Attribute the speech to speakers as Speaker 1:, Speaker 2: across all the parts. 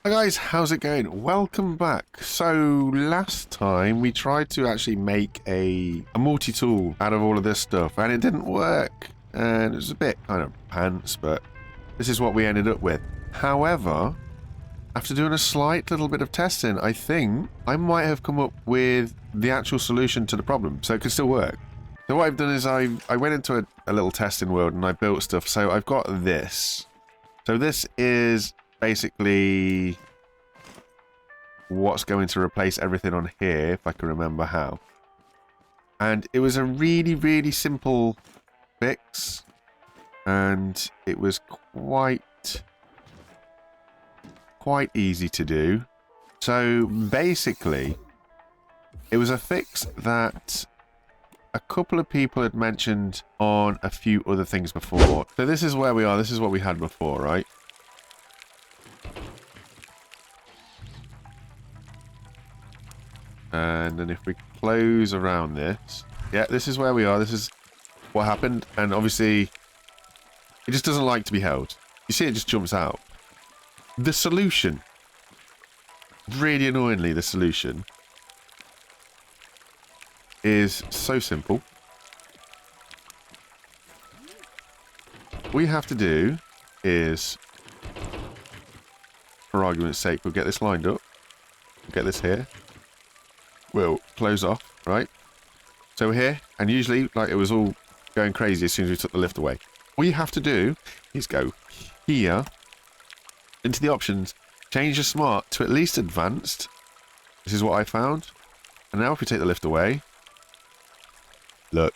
Speaker 1: Hi guys, how's it going? Welcome back. So last time we tried to actually make a multi-tool out of all of this stuff and it didn't work. And it was a bit kind of pants, but this is what we ended up with. However, after doing a slight little bit of testing, I think I might have come up with the actual solution to the problem, so it could still work. So what I've done is I went into a little testing world and I built stuff. So I've got this. So this is basically what's going to replace everything on here, if I can remember how. And it was a really, really simple fix. And it was quite easy to do. So basically, it was a fix that a couple of people had mentioned on a few other things before. So this is where we are. This is what we had before, right? And then if we close around this, yeah, this is where we are. This is what happened. And obviously, it just doesn't like to be held. You see, it just jumps out. The solution, really annoyingly, the solution is so simple. What we have to do is, for argument's sake, we'll get this lined up. We'll get this here. We'll close off, right? So we're here, and usually, like, it was all going crazy as soon as we took the lift away. All you have to do is go here, into the options, change your smart to at least advanced. This is what I found. And now if we take the lift away, look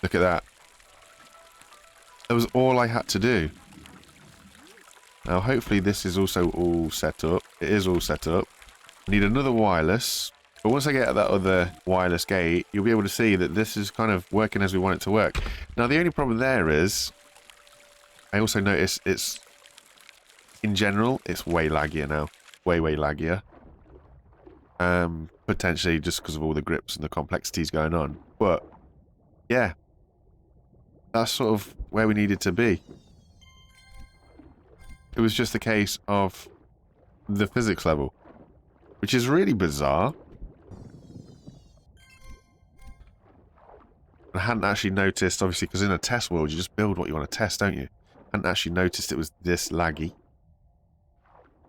Speaker 1: at that. That was all I had to do. Now hopefully this is also all set up. It is all set up. I need another wireless. But once I get at that other wireless gate, you'll be able to see that this is kind of working as we want it to work. Now the only problem there is, I also notice it's, in general, it's way laggier now. Way laggier. Potentially just because of all the grips and the complexities going on. But, yeah. That's sort of where we needed to be. It was just a case of the physics level. Which is really bizarre. I hadn't actually noticed, obviously, because in a test world, you just build what you want to test, don't you? I hadn't actually noticed it was this laggy.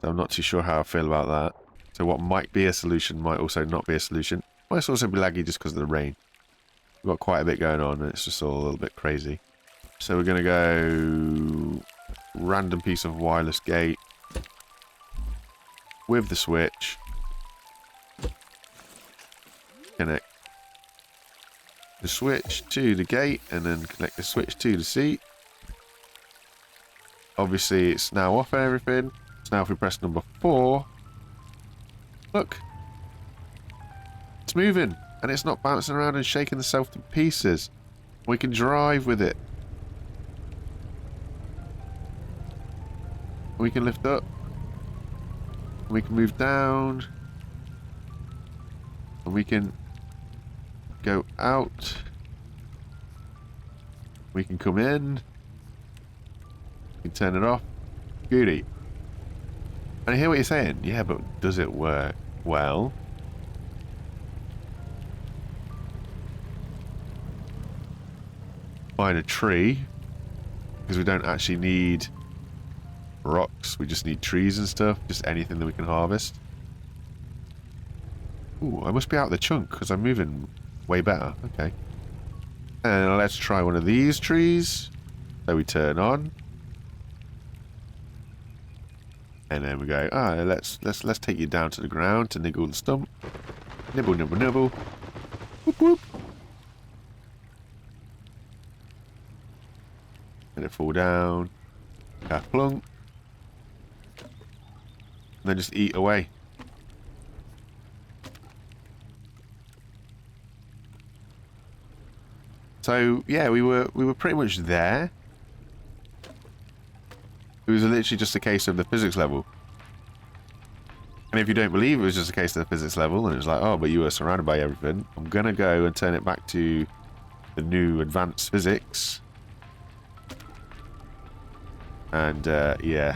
Speaker 1: So I'm not too sure how I feel about that. So what might be a solution might also not be a solution. Might also be laggy just because of the rain. We've got quite a bit going on and it's just all a little bit crazy. So we're going to go random piece of wireless gate with the switch. Connect the switch to the gate and then connect the switch to the seat. Obviously it's now off and everything. So now if we press number 4, look, it's moving and it's not bouncing around and shaking itself to pieces. We can drive with it. We can lift up. We can move down. And we can go out. We can come in. We can turn it off. Goody. And I hear what you're saying. Yeah, but does it work? Well, find a tree, because we don't actually need rocks. We just need trees and stuff. Just anything that we can harvest. Ooh, I must be out of the chunk because I'm moving way better. Okay. And let's try one of these trees. So we turn on. And then we go, let's take you down to the ground to niggle the stump. Nibble, nibble, nibble. Whoop, whoop. Let it fall down. Plunk. And then just eat away. So yeah, we were pretty much there. It was literally just a case of the physics level. And if you don't believe it was just a case of the physics level, and it was like, oh, but you were surrounded by everything, I'm gonna go and turn it back to the new advanced physics. And yeah,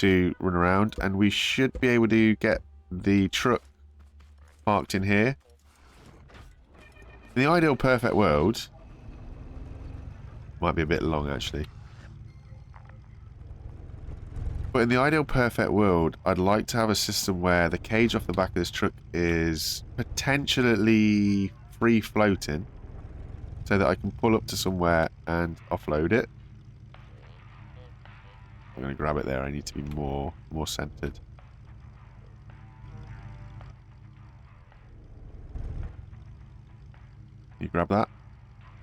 Speaker 1: to run around, and we should be able to get the truck parked in here. In the ideal perfect world, might be a bit long actually, but in the ideal perfect world, I'd like to have a system where the cage off the back of this truck is potentially free floating, so that I can pull up to somewhere and offload it. I'm going to grab it there. I need to be more centered. Can you grab that?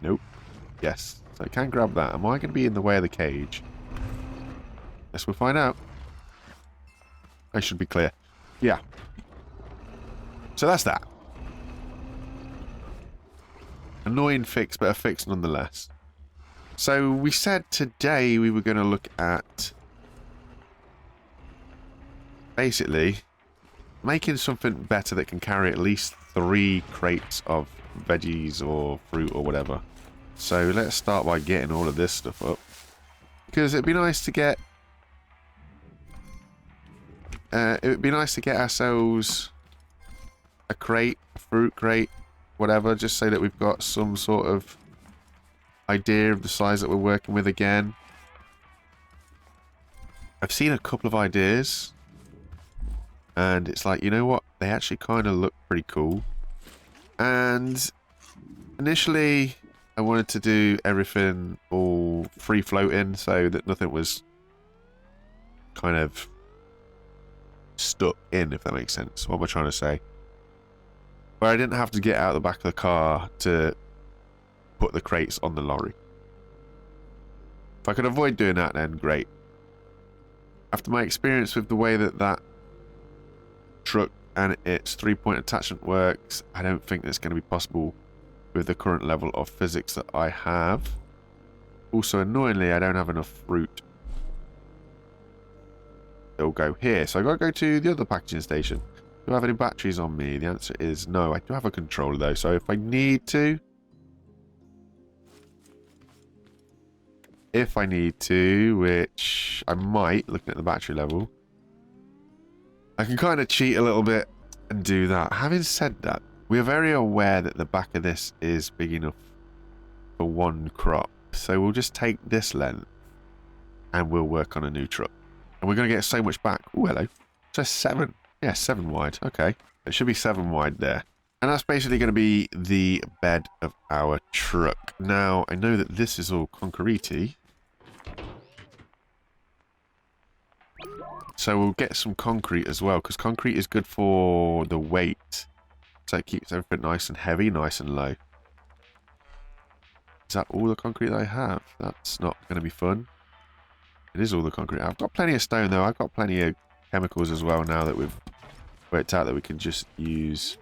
Speaker 1: Nope. Yes. So I can grab that. Am I going to be in the way of the cage? Yes, we'll find out. I should be clear. Yeah. So that's that. Annoying fix, but a fix nonetheless. So we said today we were going to look at basically making something better that can carry at least 3 crates of veggies or fruit or whatever. So let's start by getting all of this stuff up, because it'd be nice to get ourselves a crate, a fruit crate, whatever, just so that we've got some sort of idea of the size that we're working with again. I've seen a couple of ideas, and it's like, you know what, they actually kind of look pretty cool. And initially I wanted to do everything all free floating, so that nothing was kind of stuck in, if that makes sense. What am I trying to say? Where I didn't have to get out the back of the car to put the crates on the lorry. If I could avoid doing that, then great. After my experience with the way that truck and its 3-point attachment works, I don't think that's going to be possible with the current level of physics that I have. Also, annoyingly, I don't have enough fruit. It'll go here, so I've got to go to the other packaging station. Do I have any batteries on me? The answer is no. I do have a controller though, so if I need to, which I might, looking at the battery level, I can kind of cheat a little bit and do that. Having said that, we are very aware that the back of this is big enough for 1 crop, so we'll just take this length and we'll work on a new truck. And we're going to get so much back. Oh, hello. So 7. Yeah, 7 wide. Okay. It should be 7 wide there. And that's basically going to be the bed of our truck. Now, I know that this is all concrete-y, so we'll get some concrete as well, because concrete is good for the weight. So it keeps everything nice and heavy, nice and low. Is that all the concrete that I have? That's not going to be fun. It is all the concrete. I've got plenty of stone though. I've got plenty of chemicals as well now that we've worked out that we can just use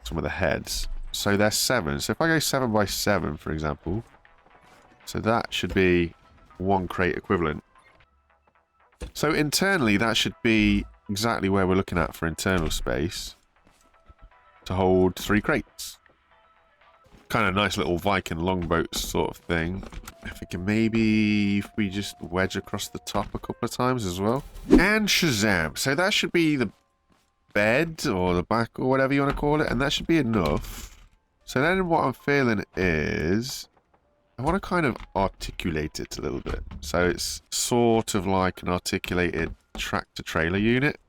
Speaker 1: some of the heads. So they're 7. So if I go 7 by 7, for example, so that should be 1 crate equivalent. So internally, that should be exactly where we're looking at for internal space to hold 3 crates. Kind of nice little Viking longboat sort of thing. If we can maybe, if we just wedge across the top a couple of times as well. And Shazam. So that should be the bed or the back or whatever you want to call it. And that should be enough. So then what I'm feeling is I want to kind of articulate it a little bit. So it's sort of like an articulated tractor-trailer unit.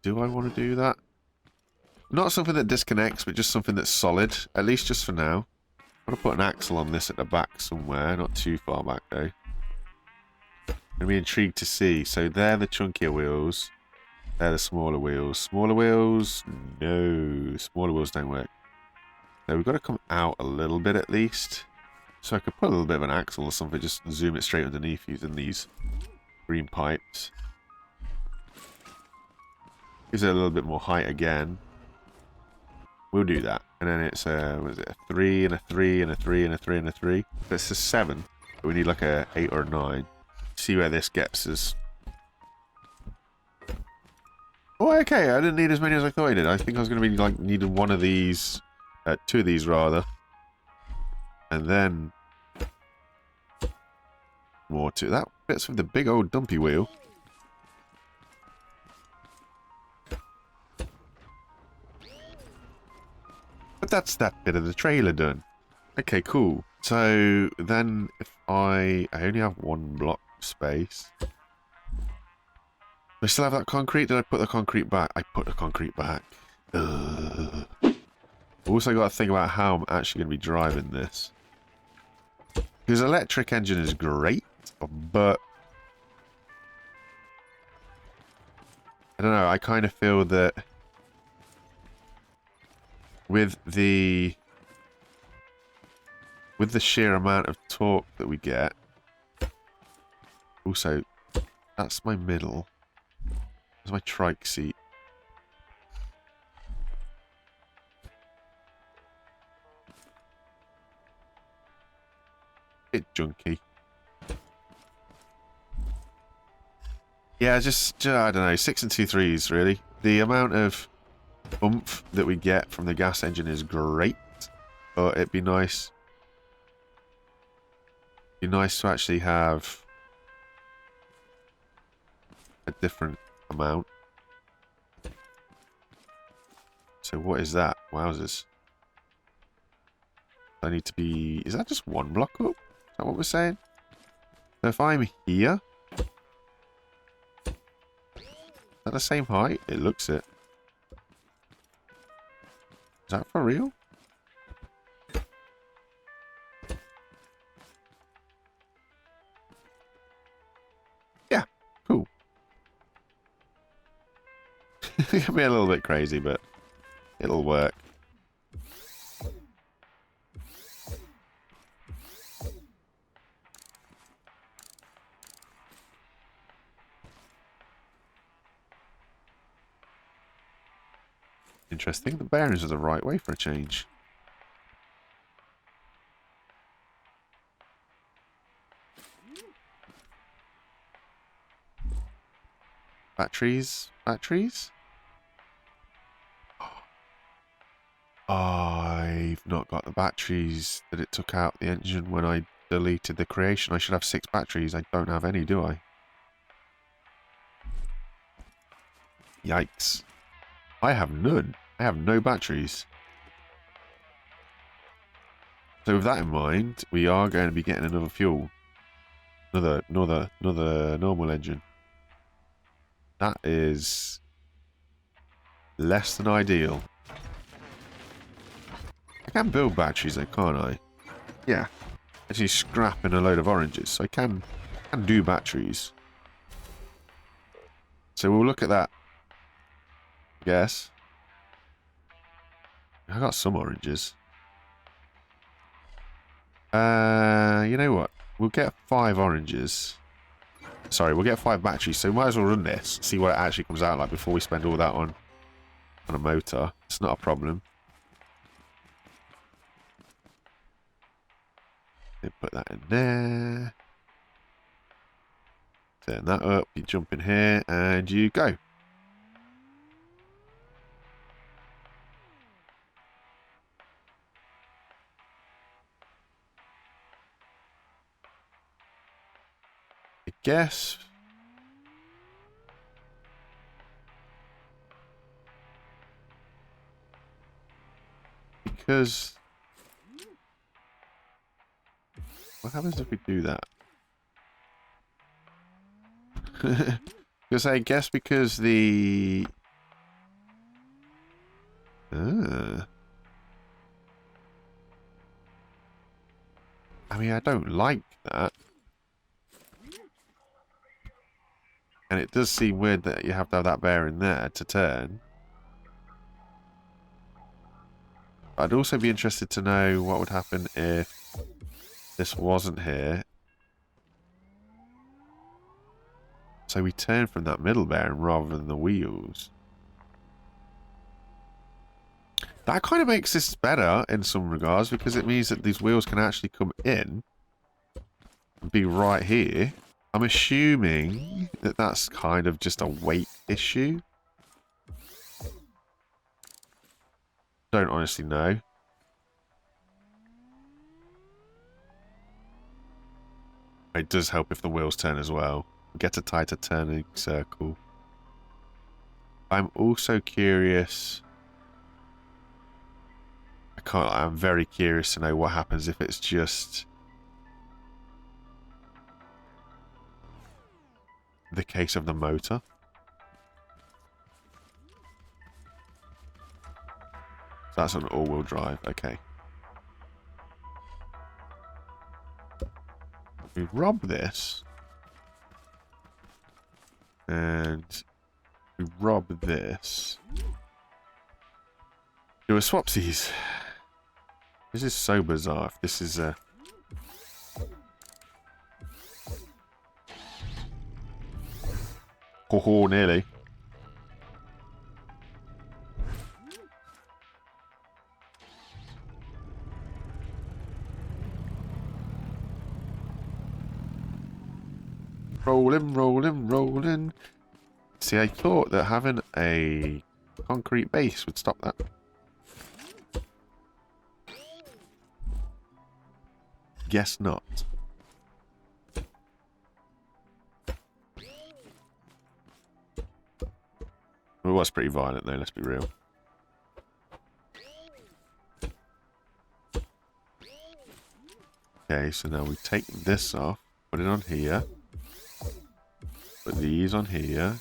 Speaker 1: Do I want to do that? Not something that disconnects, but just something that's solid, at least just for now. I'm going to put an axle on this at the back somewhere, not too far back though. I'm going to be intrigued to see. So they're the chunkier wheels. They're the smaller wheels. Smaller wheels? No. Smaller wheels don't work. So we've got to come out a little bit at least. So I could put a little bit of an axle or something, just zoom it straight underneath using these green pipes. Gives it a little bit more height again. We'll do that. And then it's what is it, a 3 and a 3 and a 3 and a 3 and a 3. That's a 7. But we need like a 8 or a 9. See where this gets us. Oh, okay. I didn't need as many as I thought I did. I think I was going to be like needing 1 of these, 2 of these rather. And then more to that. bits with the big old dumpy wheel. But that's that bit of the trailer done. Okay, cool. So then if I only have one block space. Do I still have that concrete? Did I put the concrete back? I put the concrete back. Ugh. Also got to think about how I'm actually going to be driving this. Because electric engine is great, but I don't know, I kind of feel that with the sheer amount of torque that we get. Also, that's my middle. That's my trike seat. Bit junky. Yeah, just I don't know, 6 and 2 3s really. The amount of oomph that we get from the gas engine is great, but it'd be nice. Be nice to actually have a different amount. So what is that? Wowzers. I need to be... Is that just one block up? Is that what we're saying? So if I'm here... Is that the same height? It looks it. Is that for real? Yeah, cool. It can be a little bit crazy, but it'll work. Interesting. The bearings are the right way for a change. Batteries? Batteries? I've not got the batteries that it took out the engine when I deleted the creation. I should have 6 batteries. I don't have any, do I? Yikes. I have none. I have no batteries. So with that in mind, we are going to be getting another fuel. Another normal engine. That is less than ideal. I can build batteries though, can't I? Yeah. Actually scrapping a load of oranges. So I can do batteries. So we'll look at that. I guess. I got some oranges. You know what? We'll get 5 oranges. Sorry, we'll get 5 batteries, so we might as well run this. See what it actually comes out like before we spend all that on a motor. It's not a problem. Put that in there. Turn that up. You jump in here and you go. I guess. Because... What happens if we do that? Because I guess because the... I mean, I don't like that. And it does seem weird that you have to have that bearing there to turn. I'd also be interested to know what would happen if this wasn't here. So we turn from that middle bearing rather than the wheels. That kind of makes this better in some regards because it means that these wheels can actually come in and be right here. I'm assuming that that's kind of just a weight issue. Don't honestly know. It does help if the wheels turn as well. Get a tighter turning circle. I'm also curious. I'm very curious to know what happens if it's just the case of the motor. So that's an all-wheel drive. Okay. We rob this. And we rob this. Do a swapsies. This is so bizarre. If this is a... Oh, nearly. Rolling, rolling, rolling. See, I thought that having a concrete base would stop that. Guess not. It was pretty violent though, let's be real. Okay, so now we take this off, put it on here. Put these on here.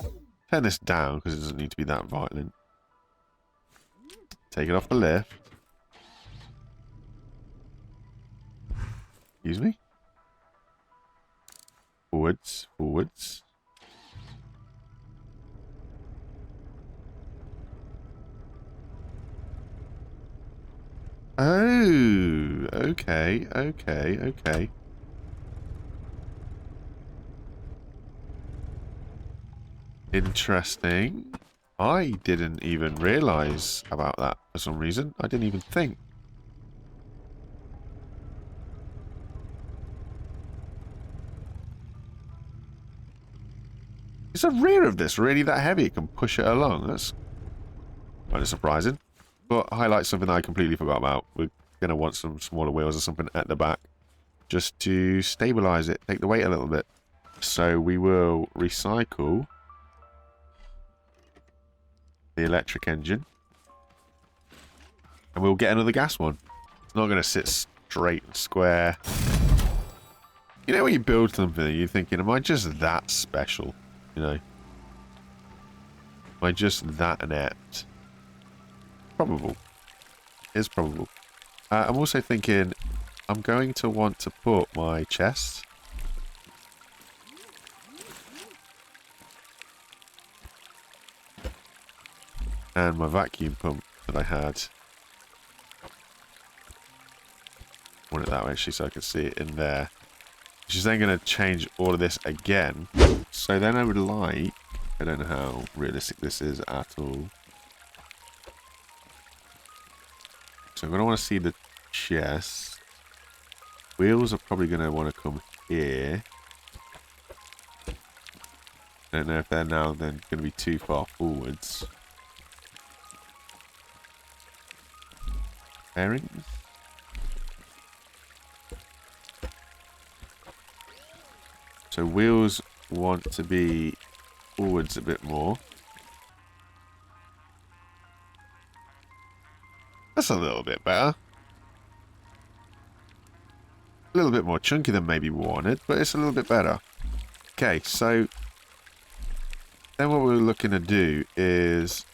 Speaker 1: Turn this down because it doesn't need to be that violent. Take it off the lift. Excuse me. Forwards, forwards. Oh, okay, okay, okay. Interesting. I didn't even realise about that for some reason. I didn't even think. Is the rear of this really that heavy? It can push it along. That's kind of surprising. But highlight something that I completely forgot about. We're going to want some smaller wheels or something at the back. Just to stabilise it. Take the weight a little bit. So we will recycle the electric engine. And we'll get another gas one. It's not going to sit straight and square. You know when you build something, you're thinking, am I just that special? You know? Am I just that inept? Probable. It's probable. I'm also thinking, I'm going to want to put my chest and my vacuum pump that I had. I want it that way actually so I can see it in there. Which is then going to change all of this again. So then I would like, I don't know how realistic this is at all. So I'm going to want to see the chest. Wheels are probably going to want to come here. I don't know if they're now then going to be too far forwards. Bearings? So wheels want to be forwards a bit more. That's a little bit better. A little bit more chunky than maybe we wanted, but it's a little bit better. Okay, so then what we're looking to do is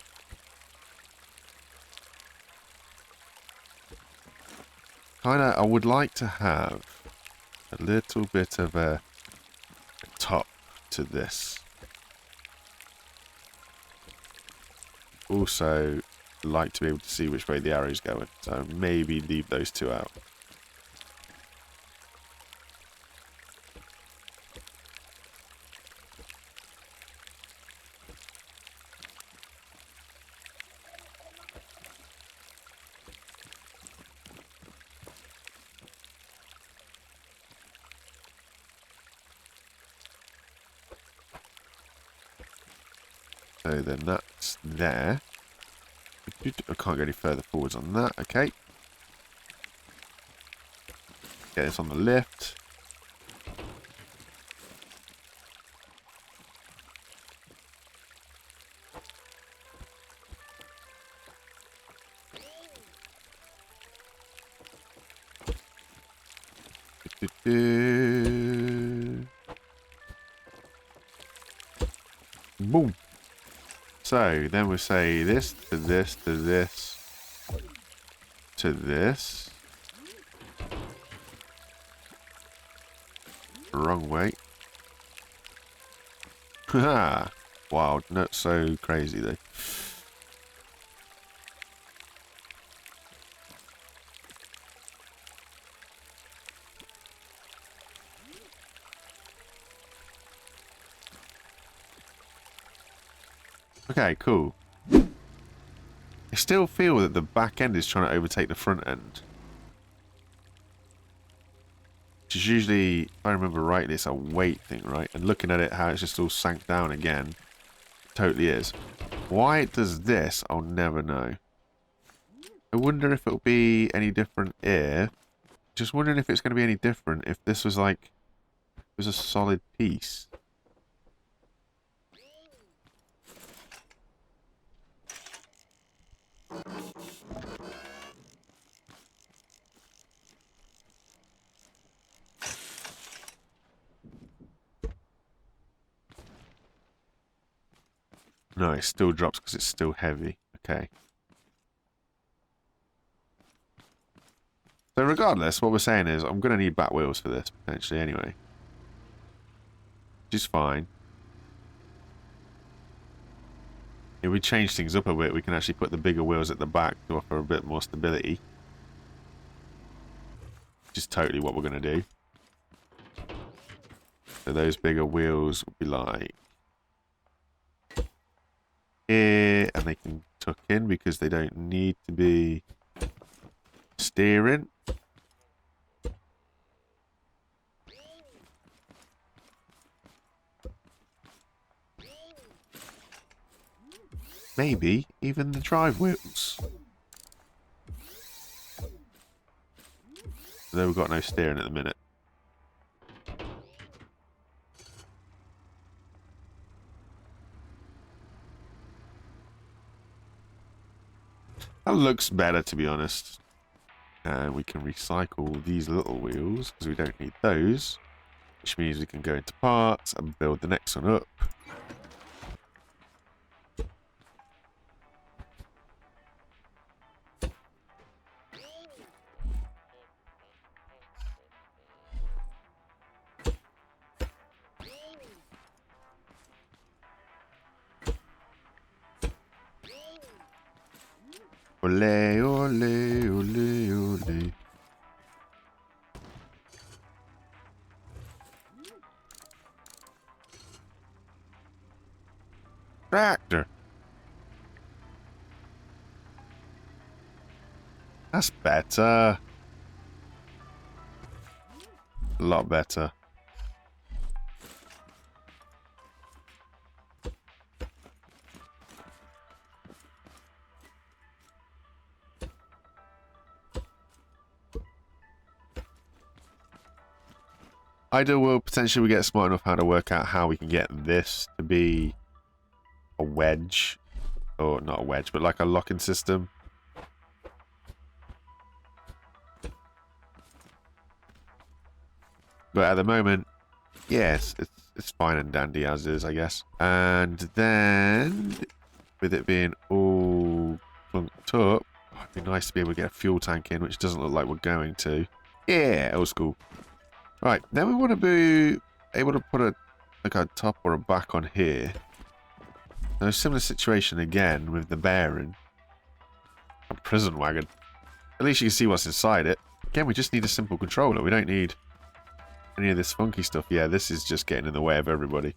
Speaker 1: I would like to have a little bit of a top to this. Also like to be able to see which way the arrow's going, so maybe leave those two out. So then that's there. I can't go any further forwards on that. Okay. Get this on the lift. Boom. So then we say this to this to this to this. Wrong way. Haha. Wow, not so crazy though. Okay, cool. I still feel that the back end is trying to overtake the front end. Which is usually, if I remember rightly, it's a weight thing, right? And looking at it, how it's just all sank down again. It totally is. Why it does this, I'll never know. I wonder if it'll be any different if... Just wondering if it's going to be any different if this was like... It was a solid piece. No, it still drops because it's still heavy. Okay. So regardless, what we're saying is I'm going to need back wheels for this, potentially, anyway. Which is fine. If we change things up a bit, we can actually put the bigger wheels at the back to offer a bit more stability. Which is totally what we're going to do. So those bigger wheels will be like... here, and they can tuck in because they don't need to be steering. Maybe even the drive wheels. Though we've got no steering at the minute. That looks better, to be honest. And we can recycle these little wheels because we don't need those. Which means we can go into parts and build the next one up. Ole, ole, ole, ole. Tractor. That's better. A lot better. Either will potentially we get smart enough how to work out how we can get this to be a wedge. Or not a wedge, but like a locking system. But at the moment, yes, it's fine and dandy as is, I guess. And then, with it being all plunked up, it'd be nice to be able to get a fuel tank in, which doesn't look like we're going to. Yeah, old school. Right, then we want to be able to put a top or a back on here. Now, a similar situation again with the bearing. A prison wagon. At least you can see what's inside it. Again, we just need a simple controller. We don't need any of this funky stuff. Yeah, this is just getting in the way of everybody.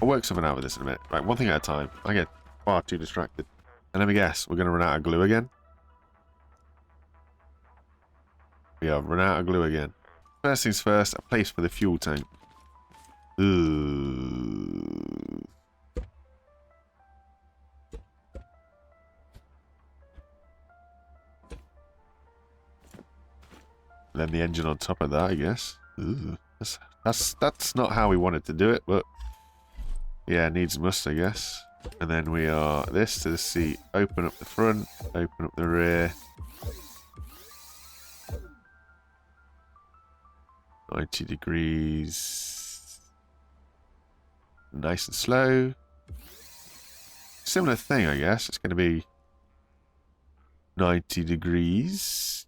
Speaker 1: I'll work something out with this in a minute. Right, one thing at a time. I get far too distracted. And let me guess, we're going to run out of glue again? We have run out of glue again. First things first, a place for the fuel tank. Ooh. Then the engine on top of that, I guess. Ooh. That's not how we wanted to do it, but yeah, needs must, I guess. And then we are this to the seat. Open up the front, open up the rear. 90 degrees. Nice and slow. Similar thing, I guess. It's going to be 90 degrees.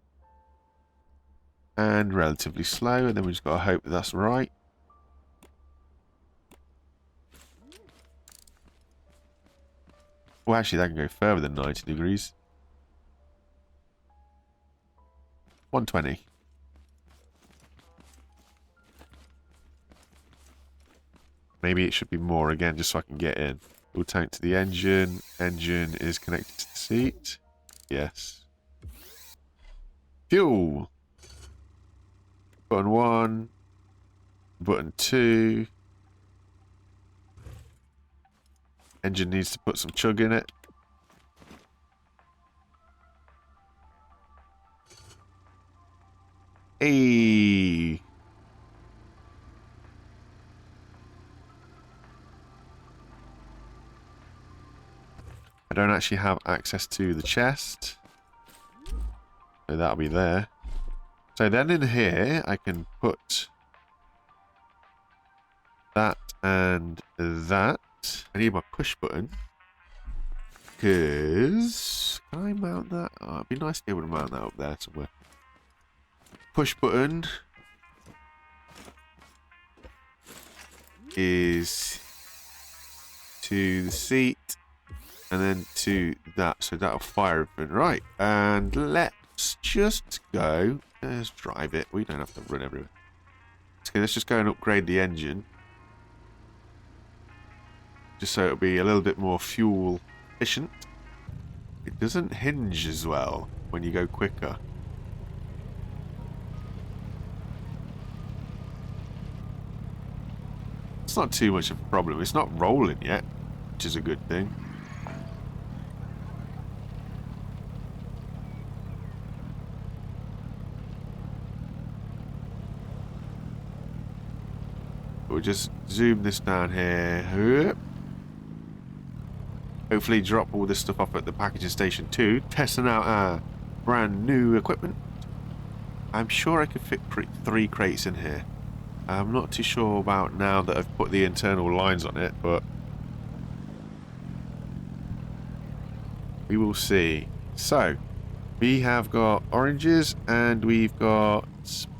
Speaker 1: And relatively slow. And then we just got to hope that that's right. Well, actually, that can go further than 90 degrees. 120. Maybe it should be more again, just so I can get in. Fuel tank to the engine. Engine is connected to the seat. Yes. Fuel. Button 1. Button 2. Engine needs to put some chug in it. Hey. I don't actually have access to the chest. So that'll be there. So then in here, I can put that and that. I need my push button. Because... Can I mount that? Oh, it'd be nice to be able to mount that up there somewhere. Push button is to the seat and then to that. So that'll fire everything. Right. And let's just go. Let's drive it. We don't have to run everywhere. Okay, let's just go and upgrade the engine. Just so it'll be a little bit more fuel efficient. It doesn't hinge as well when you go quicker. It's not too much of a problem. It's not rolling yet, which is a good thing. We'll just zoom this down here. Hopefully drop all this stuff off at the packaging station too. Testing out our brand new equipment. I'm sure I could fit 3 crates in here. I'm not too sure about now that I've put the internal lines on it, but we will see. So, we have got oranges and we've got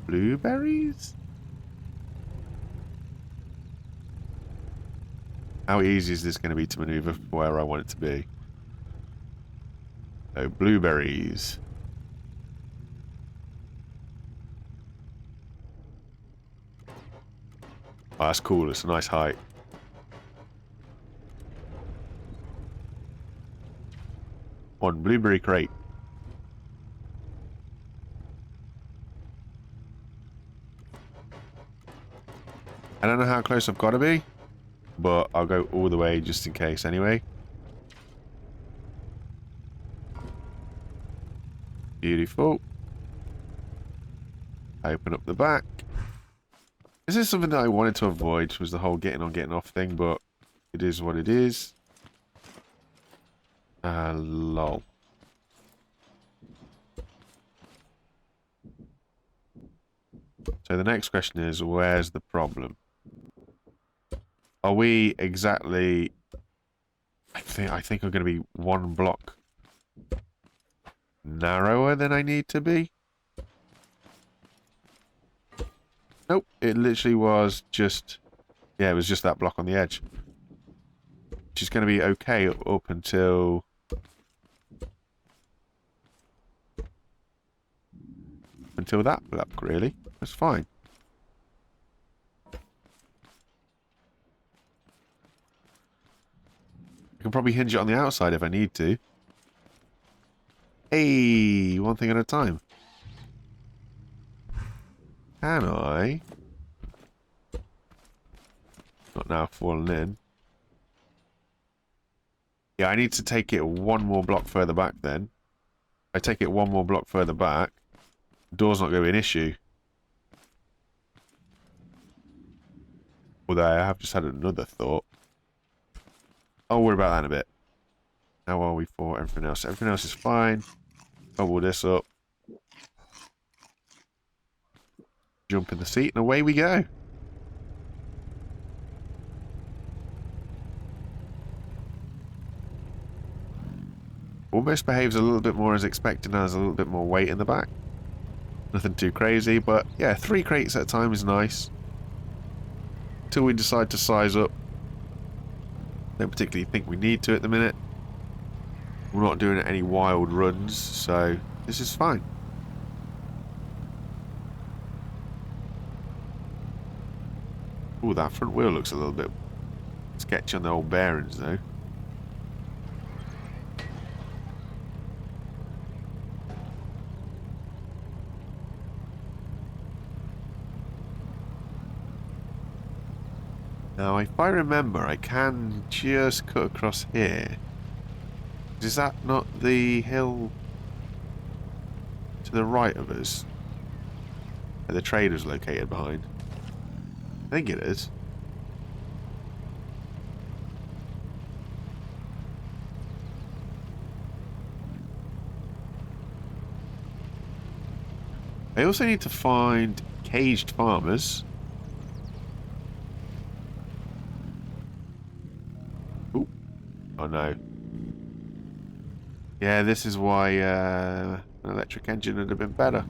Speaker 1: blueberries. How easy is this going to be to maneuver where I want it to be? So, blueberries. Oh, that's cool. It's a nice height. One blueberry crate. I don't know how close I've got to be, but I'll go all the way just in case anyway. Beautiful. Open up the back. This is something that I wanted to avoid, was the whole getting on, getting off thing, but it is what it is. Lol. So the next question is, where's the problem? Are we exactly... I think I'm going to be 1 block narrower than I need to be. Nope, it literally was just... Yeah, it was just that block on the edge. Which is going to be okay up until... Until that block, really. That's fine. I can probably hinge it on the outside if I need to. Hey, one thing at a time. Can I? Not now falling in. Yeah, I need to take it 1 more block further back then. If I take it 1 more block further back, the door's not going to be an issue. Although I have just had another thought. I'll worry about that in a bit. How are we for everything else? Everything else is fine. Bubble this up. Jump in the seat and away we go. Almost behaves a little bit more as expected and has a little bit more weight in the back. Nothing too crazy, but yeah, 3 crates at a time is nice. Until we decide to size up. Don't particularly think we need to at the minute. We're not doing any wild runs, so this is fine. Ooh, that front wheel looks a little bit sketchy on the old bearings though. Now, if I remember, I can just cut across here. Is that not the hill to the right of us? Where the trader's located behind? I think it is. I also need to find caged farmers. Ooh. Oh no. Yeah, this is why an electric engine would have been better.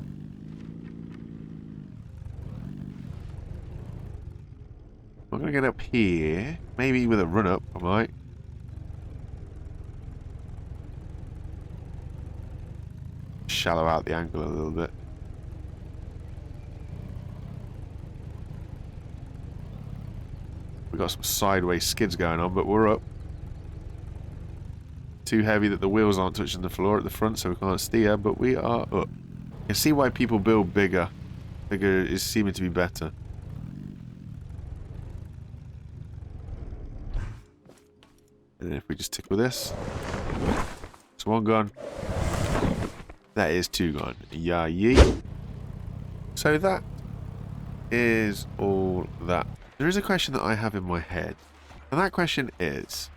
Speaker 1: I'm going to get up here. Maybe with a run-up, I might. Shallow out the angle a little bit. We've got some sideways skids going on, but we're up. Too heavy that the wheels aren't touching the floor at the front, so we can't steer, but we are up. You can see why people build bigger. Bigger is seeming to be better. And if we just tickle this. It's 1 gone. That is 2 gone. Yeah, yee. So that is all that. There is a question that I have in my head. And that question is...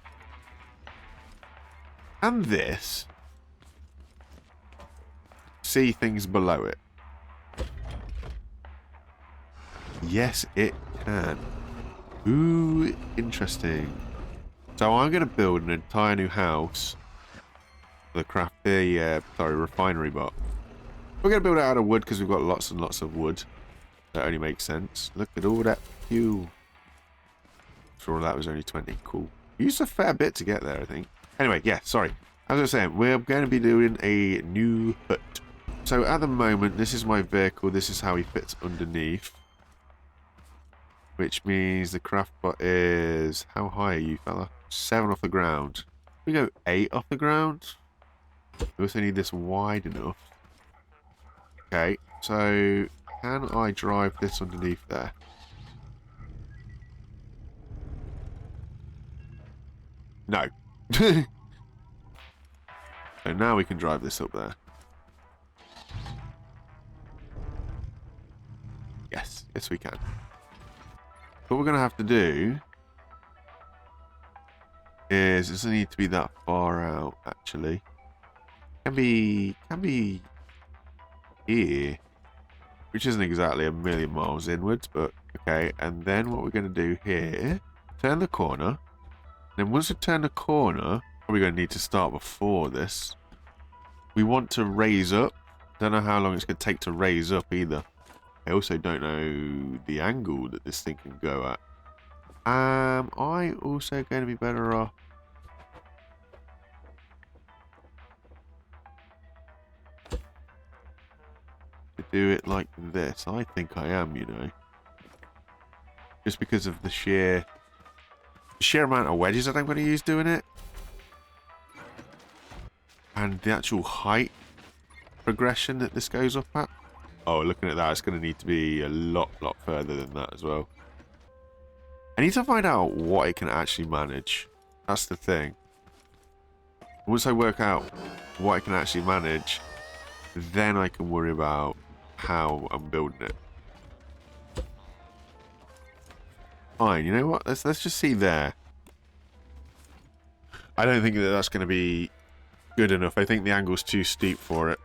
Speaker 1: Can this see things below it? Yes, it can. Ooh, interesting. So I'm going to build an entire new house for the refinery bot. We're going to build it out of wood because we've got lots and lots of wood. That only makes sense. Look at all that fuel. Sure, that was only 20. Cool. Used a fair bit to get there, I think. Anyway, yeah, sorry. As I was saying, we're going to be doing a new hut. So at the moment, this is my vehicle. This is how he fits underneath. Which means the craft bot is... How high are you, fella? 7 off the ground. We go 8 off the ground. We also need this wide enough. Okay, so can I drive this underneath there? No. So now we can drive this up there. Yes, yes we can. What we're going to have to do is, it doesn't need to be that far out, actually. Can be here, which isn't exactly a million miles inwards, but okay. And then what we're going to do here, turn the corner. Then once we turn the corner, we're going to need to start before this. We want to raise up. Don't know how long it's going to take to raise up either. I also don't know the angle that this thing can go at. Am I also going to be better off? To do it like this? I think I am, you know. Just because of the sheer amount of wedges that I'm going to use doing it. And the actual height progression that this goes up at. Oh, looking at that, it's going to need to be a lot further than that as well. I need to find out what it can actually manage. That's the thing. Once I work out what I can actually manage, then I can worry about how I'm building it. Fine, you know what? Let's just see there. I don't think that that's going to be good enough. I think the angle's too steep for it.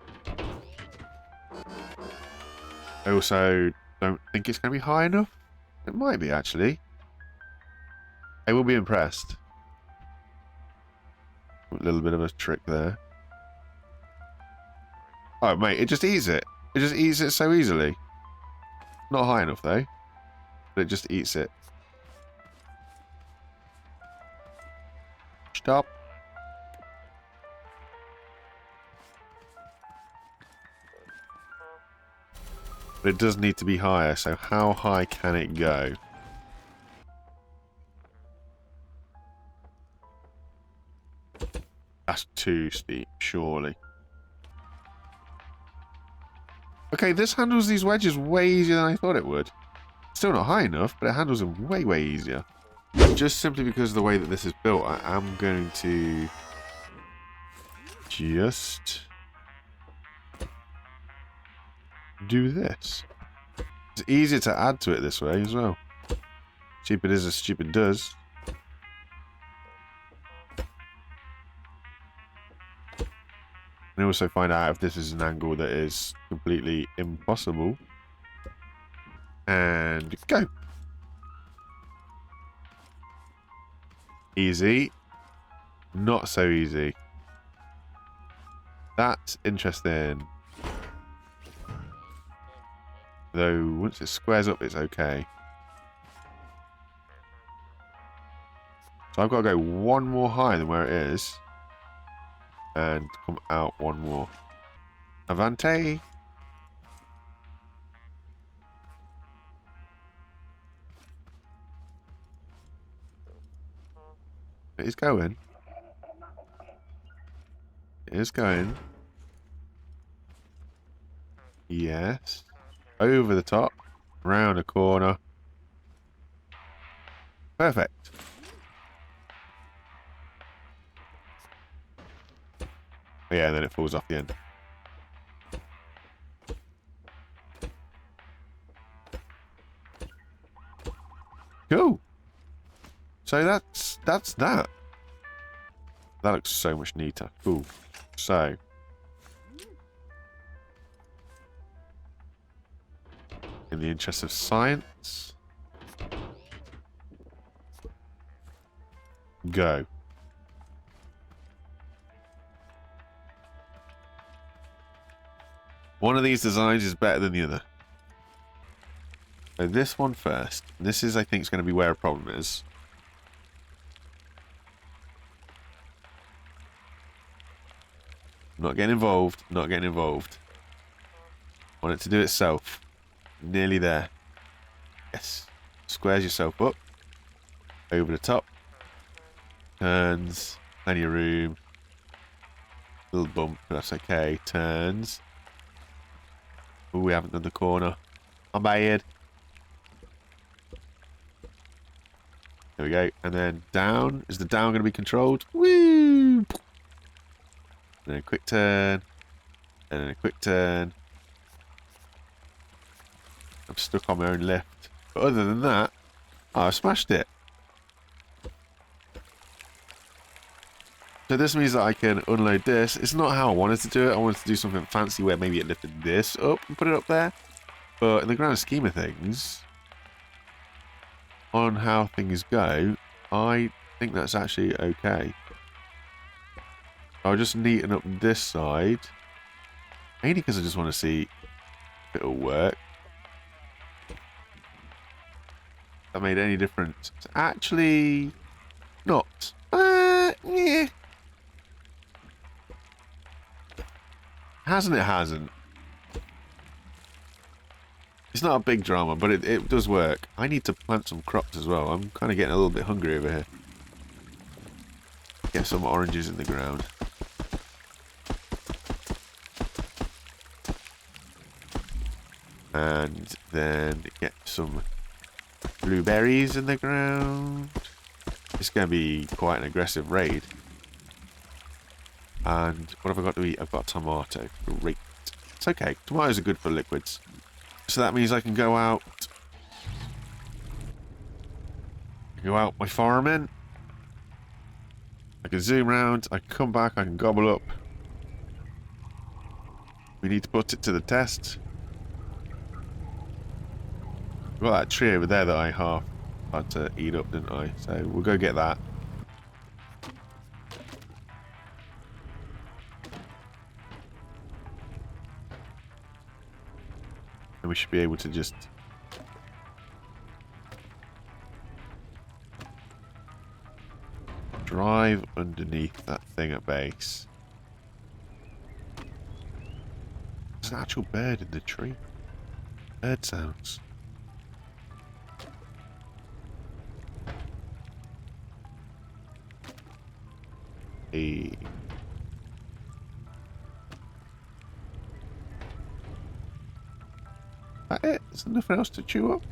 Speaker 1: I also Don't think it's going to be high enough. It might be, actually. I will be impressed. A little bit of a trick there. Oh, mate, it just eats it. It just eats it so easily. Not high enough, though. But it just eats it. Stop. But it does need to be higher, so how high can it go? That's too steep, surely. Okay, this handles these wedges way easier than I thought it would. Still not high enough, but it handles them way, way easier. Just simply because of the way that this is built, I am going to just do this. It's easier to add to it this way as well. Stupid is as stupid does. And also find out if this is an angle that is completely impossible. And go. Easy. Not so easy. That's interesting. Though, once it squares up, it's okay. So I've got to go one more higher than where it is. And come out one more. Avante! It is going. It is going. Yes. Over the top. Round a corner. Perfect. Yeah, and then it falls off the end. Cool. So that's that. That looks so much neater. Cool. So in the interest of science, go. One of these designs is better than the other. So this one first. This is, I think, is going to be where a problem is. Not getting involved. Not getting involved. I want it to do itself. Nearly there. Yes. Squares yourself up. Over the top. Turns. Plenty of room. Little bump, but that's okay. Turns. Oh, we haven't done the corner. I'm bad. There we go. And then down. Is the down going to be controlled? Woo! And then a quick turn. And then a quick turn. I'm stuck on my own lift. But other than that, oh, I smashed it. So this means that I can unload this. It's not how I wanted to do it. I wanted to do something fancy where maybe it lifted this up and put it up there. But in the grand scheme of things, on how things go, I think that's actually okay. I'll just neaten up this side. Mainly because I just want to see if it'll work. That made any difference? It's actually not. Yeah. Hasn't it? Hasn't. It's not a big drama, but it does work. I need to plant some crops as well. I'm kind of getting a little bit hungry over here. Get some oranges in the ground. And then get some blueberries in the ground. It's going to be quite an aggressive raid. And what have I got to eat? I've got a tomato. Great. It's okay. Tomatoes are good for liquids. So that means I can go out. Go out my farming. I can zoom around. I can come back. I can gobble up. We need to put it to the test. got that tree over there that I half had to eat up, didn't I? So we'll go get that. And we should be able to just... drive underneath that thing at base. There's an actual bird in the tree. Bird sounds. Hey. That it? Is there nothing else to chew up?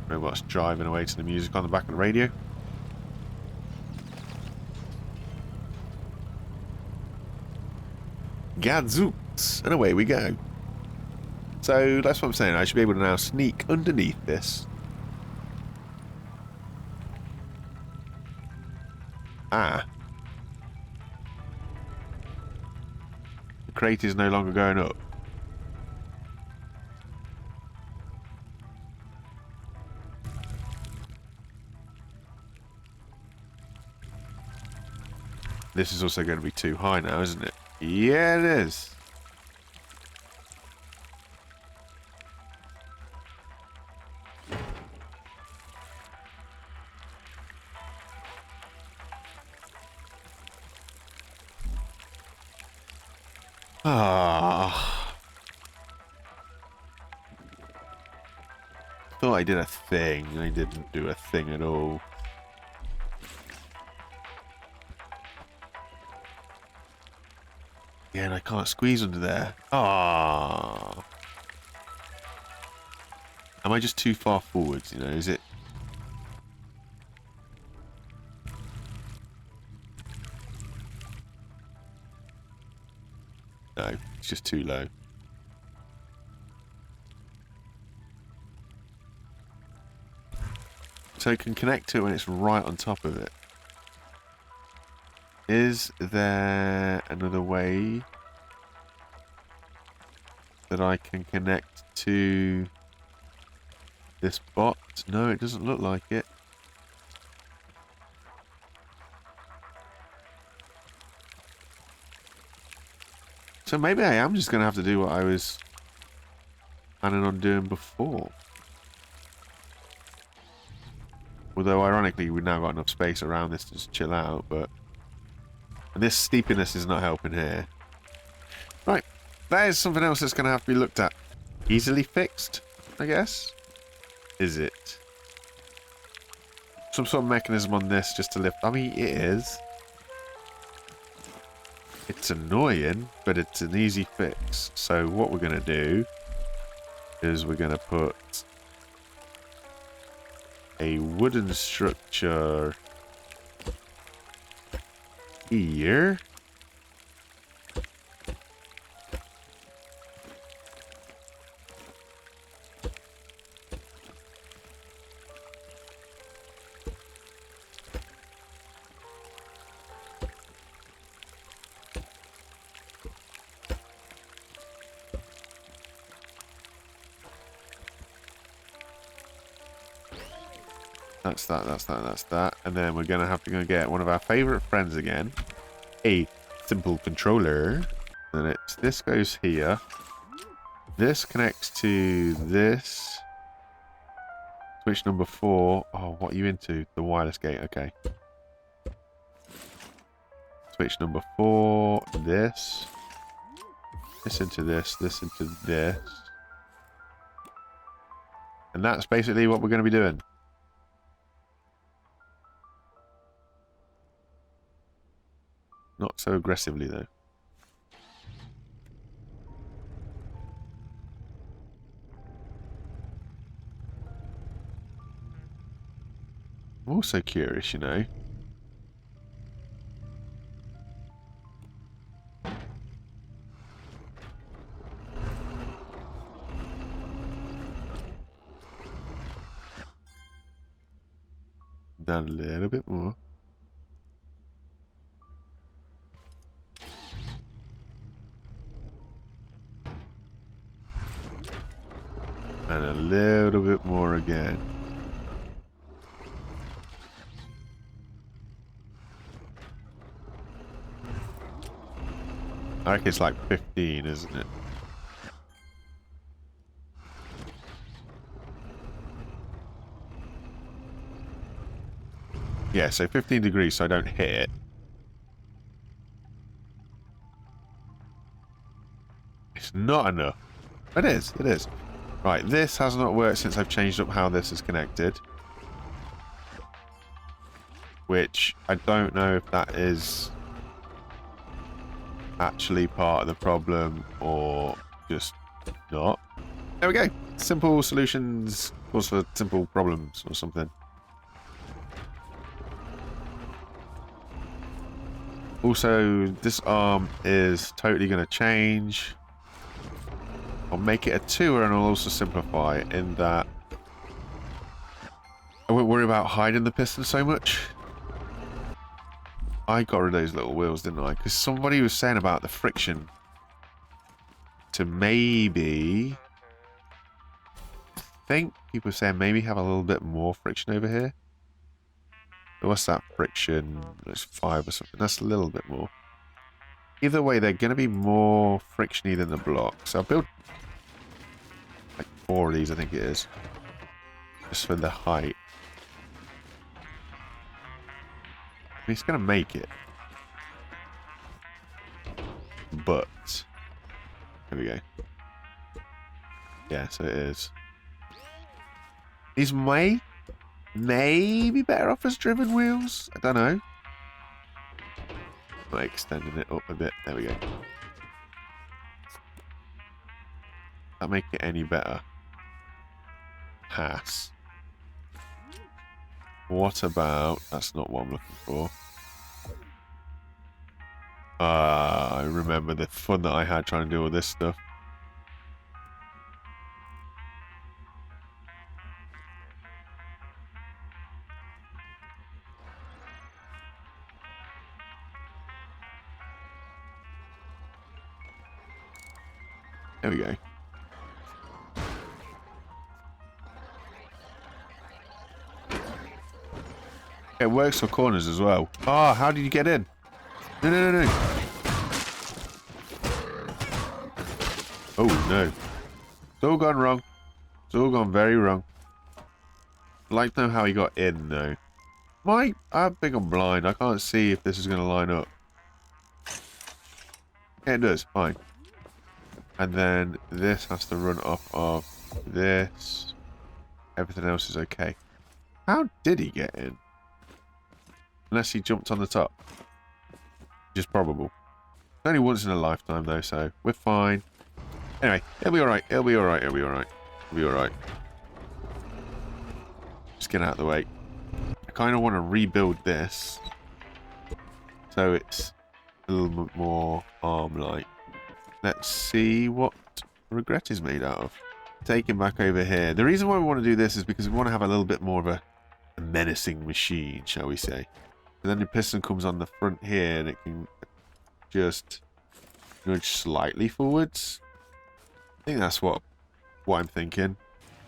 Speaker 1: Robot's driving away to the music on the back of the radio. Gadzooks! And away we go. So that's what I'm saying. I should be able to now sneak underneath this. Ah. The crate is no longer going up. This is also going to be too high now, isn't it? Yeah, it is. Ah. Thought I did a thing. I didn't do a thing at all. Yeah, and I can't squeeze under there. Ah. Am I just too far forwards, you know? Is it... No, it's just too low. So it can connect to it when it's right on top of it. Is there another way that I can connect to this bot? No, it doesn't look like it. So maybe I am just going to have to do what I was planning on doing before. Although, ironically, we've now got enough space around this to just chill out, but... And this steepiness is not helping here. Right, that is something else that's going to have to be looked at. Easily fixed, I guess? Is it? Some sort of mechanism on this just to lift... I mean, it is. It's annoying, but it's an easy fix. So what we're going to do is we're going to put a wooden structure here. That's that. And then we're going to have to go get one of our favorite friends again. A simple controller. And it's this goes here. This connects to this. Switch number 4. Oh, what are you into? The wireless gate. Okay. Switch number 4. This. This into this. This into this. And that's basically what we're going to be doing. Not so aggressively, though. I'm also curious, you know. Down a little bit more. And a little bit more again. I reckon it's like 15, isn't it? Yeah, so 15 degrees so I don't hit it. It's not enough. It is, it is. Right, this has not worked since I've changed up how this is connected. Which, I don't know if that is actually part of the problem or just not. There we go. Simple solutions cause for simple problems or something. Also, this arm is totally going to change. I'll make it a tour and I'll also simplify it in that I won't worry about hiding the piston so much. I got rid of those little wheels, didn't I? Because somebody was saying about the friction to maybe... I think people were saying maybe have a little bit more friction over here. What's that friction? It's 5 or something. That's a little bit more. Either way, they're going to be more frictiony than the block. So I'll build like 4 of these, I think it is. Just for the height. I mean, it's going to make it. But... There we go. Yeah, so it is. These may be better off as driven wheels. I don't know. Not extending it up a bit. There we go. That make it any better? Pass. What about... That's not what I'm looking for. I remember the fun that I had trying to do all this stuff. There we go. It works for corners as well. Oh, how did you get in? No, no, no, no. Oh, no. It's all gone wrong. It's all gone very wrong. I'd like to know how he got in, though. I think I'm blind. I can't see if this is going to line up. Yeah, it does. Fine. And then this has to run off of this. Everything else is okay. How did he get in? Unless he jumped on the top. Just probable. It's only once in a lifetime, though, so we're fine. Anyway, it'll be alright. It'll be alright. It'll be alright. It'll be alright. Just get out of the way. I kind of want to rebuild this. So it's a little bit more arm-like. Let's see what regret is made out of. Take him back over here. The reason why we want to do this is because we want to have a little bit more of a menacing machine, shall we say. And then the piston comes on the front here and it can just nudge slightly forwards. I think that's what I'm thinking.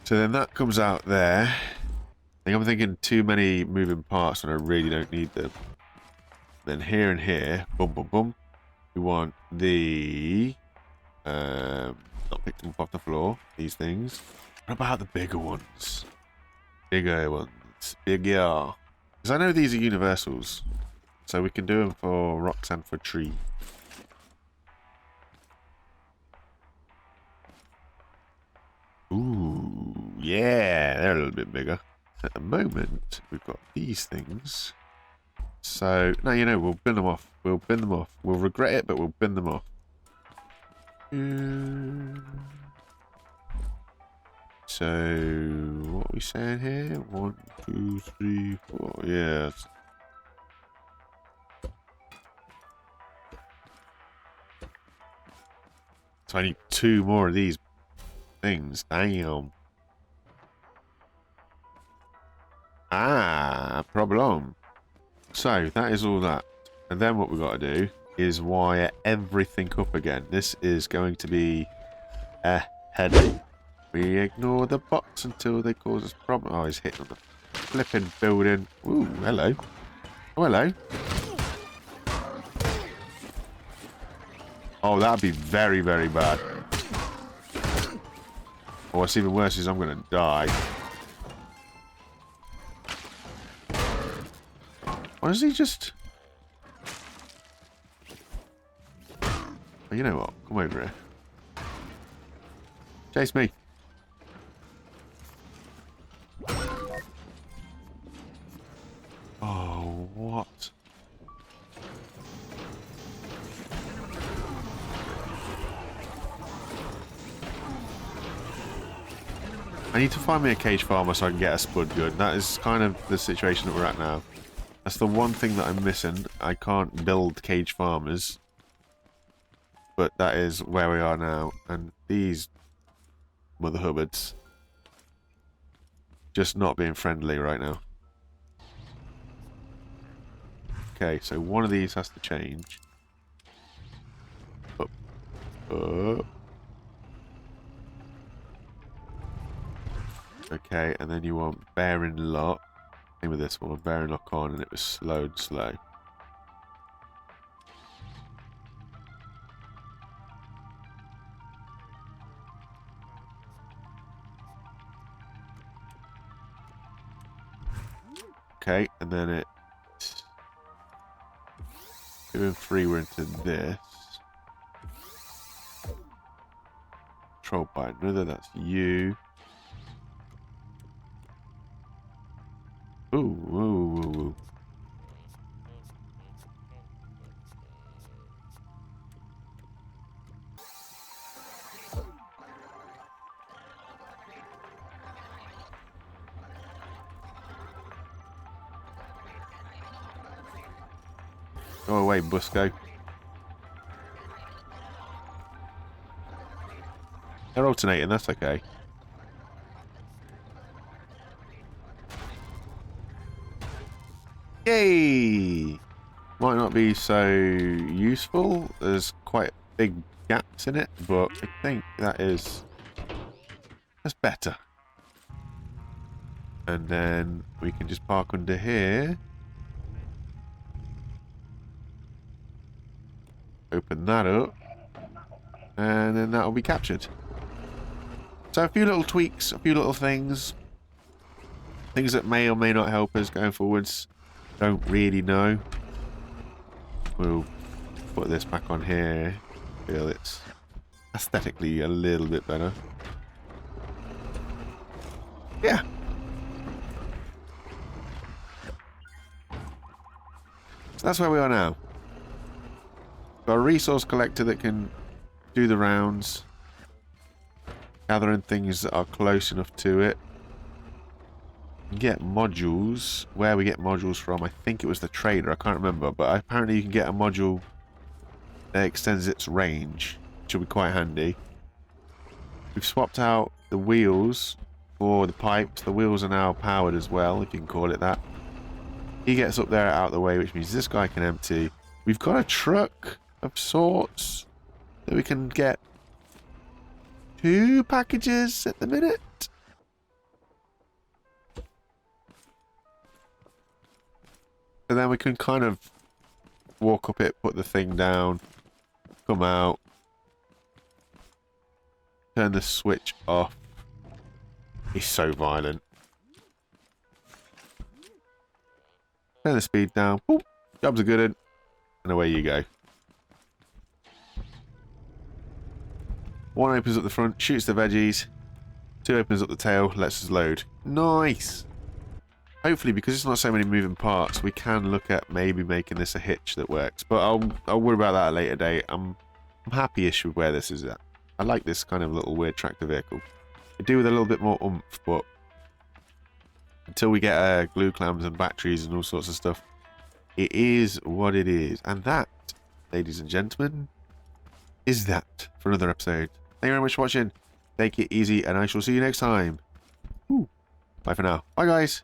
Speaker 1: So then that comes out there. I think I'm thinking too many moving parts when I really don't need them. Then here and here, boom, boom, boom. We want the... not pick them up off the floor, these things. What about the bigger ones? Bigger ones. Bigger. Because I know these are universals. So we can do them for rocks and for tree. Ooh, yeah, they're a little bit bigger. At the moment, we've got these things. So, no, you know, we'll bin them off. We'll bin them off. We'll regret it, but we'll bin them off. So, what are we saying here? 1, 2, 3, 4. Yeah. So I need 2 more of these things. Damn. Ah, problem. So, that is all that. And then what we've got to do is wire everything up again. This is going to be a headache. We ignore the bots until they cause us problems. Oh, he's hitting on the flipping building. Ooh, hello. Oh, hello. Oh, that'd be very, very bad. Or what's even worse is I'm going to die. Why does he just... Oh, you know what? Come over here. Chase me. Oh, what? I need to find me a cage farmer so I can get a spud gun. That is kind of the situation that we're at now. That's the one thing that I'm missing. I can't build cage farmers. But that is where we are now. And these mother hubbards just not being friendly right now. Okay, so one of these has to change. Up. Up. Okay, and then you want bearing lock. Same with this one, bearing lock on, and it was slowed slow. Okay, and then it's 2 and 3 we're into this. Controlled by another, that's you. Ooh, ooh, ooh, ooh. Go away, Busco. They're alternating, that's okay. Yay! Might not be so useful. There's quite big gaps in it, but I think that's better. And then we can just park under here. Open that up. And then that'll be captured. So a few little tweaks, a few little things. Things that may or may not help us going forwards. Don't really know. We'll put this back on here. Feel it's aesthetically a little bit better. Yeah. So that's where we are now. Got a resource collector that can do the rounds. Gathering things that are close enough to it. Get modules. Where we get modules from, I think it was the trader, I can't remember, but apparently you can get a module that extends its range, which will be quite handy. We've swapped out the wheels for the pipes. The wheels are now powered as well, if you can call it that. He gets up there out of the way, which means this guy can empty. We've got a truck of sorts that we can get 2 packages at the minute. And then we can kind of walk up it, put the thing down, come out, turn the switch off. He's so violent. Turn the speed down. Boop. Jobs are good. And away you go. 1 opens up the front, shoots the veggies. 2 opens up the tail, lets us load. Nice! Hopefully, because it's not so many moving parts, we can look at maybe making this a hitch that works. But I'll worry about that at a later date. I'm happy-ish with where this is at. I like this kind of little weird tractor vehicle. I do with a little bit more oomph, but until we get glue clamps and batteries and all sorts of stuff, it is what it is. And that, ladies and gentlemen, is that for another episode. Thank you very much for watching. Take it easy, and I shall see you next time. Ooh. Bye for now. Bye, guys.